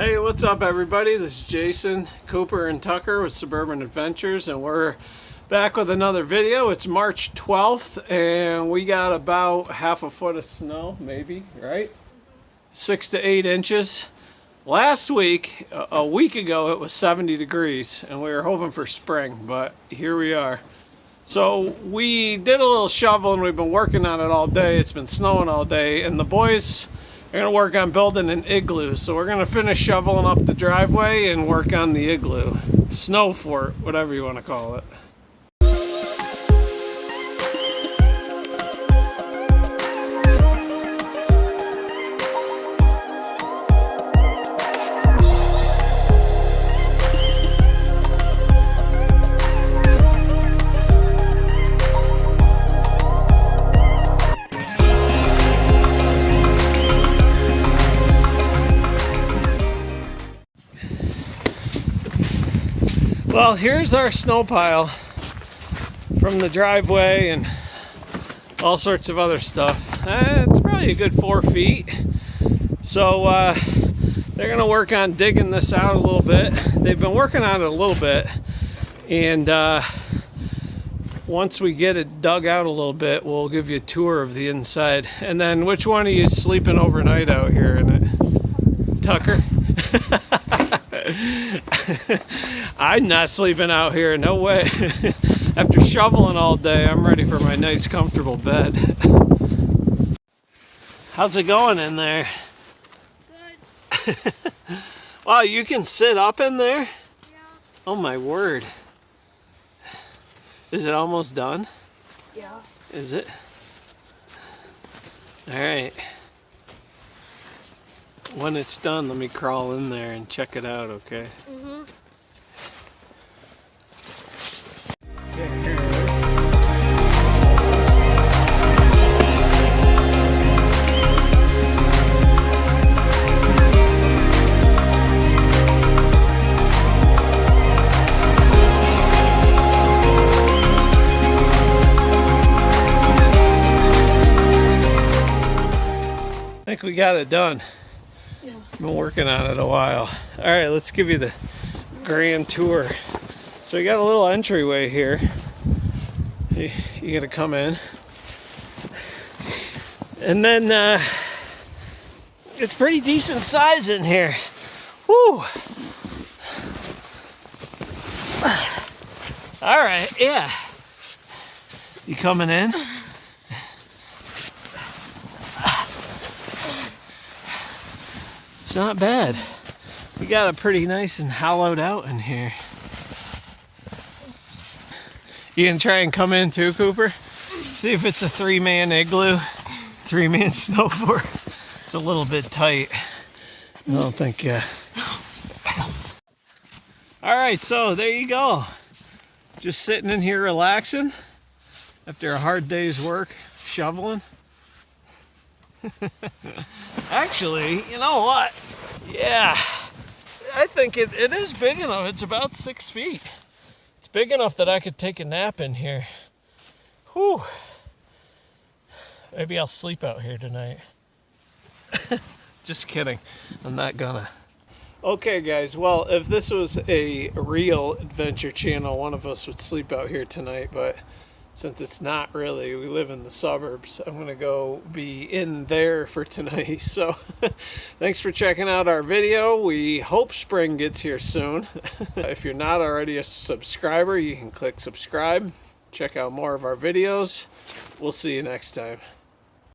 Hey, what's up everybody? This is Jason, Cooper, and Tucker with Suburban Adventures, and we're back with another video. It's March 12th, and we got about half a foot of snow, maybe, right? 6 to 8 inches. Last week, a week ago, it was 70 degrees, and we were hoping for spring, but here we are. So we did a little shoveling. We've been working on it all day. It's been snowing all day, and the boys are going to work on building an igloo. So we're going to finish shoveling up the driveway and work on the igloo. Snow fort, whatever you want to call it. Well, here's our snow pile from the driveway and all sorts of other stuff. It's probably a good 4 feet. So they're gonna work on digging this out a little bit. They've been working on it a little bit, and once we get it dug out a little bit, we'll give you a tour of the inside. And then, which one of you is sleeping overnight out here in it? Tucker? I'm not sleeping out here, no way. After shoveling all day, I'm ready for my nice comfortable bed. How's it going in there? Good. Wow, you can sit up in there? Yeah. Oh my word. Is it almost done? Yeah. Is it? Alright. When it's done, let me crawl in there and check it out, okay? Mm-hmm. I think we got it done. Yeah. Been working on it a while. All right, let's give you the grand tour. So we got a little entryway here. You gotta come in, and then it's pretty decent size in here. Woo! All right, yeah. You coming in? It's not bad. We got it pretty nice and hollowed out in here. You can try and come in too, Cooper? See if it's a 3-man igloo, 3-man snow fort. It's a little bit tight. I don't think, All right, so there you go. Just sitting in here relaxing after a hard day's work shoveling. Actually, you know what? Yeah, I think it is big enough. It's about 6 feet. It's big enough that I could take a nap in here. Whew. Maybe I'll sleep out here tonight. Just kidding. I'm not gonna. Okay, guys. Well, if this was a real adventure channel, one of us would sleep out here tonight, but since it's not really, we live in the suburbs, I'm going to go be in there for tonight. So thanks for checking out our video. We hope spring gets here soon. If you're not already a subscriber, you can click subscribe. Check out more of our videos. We'll see you next time.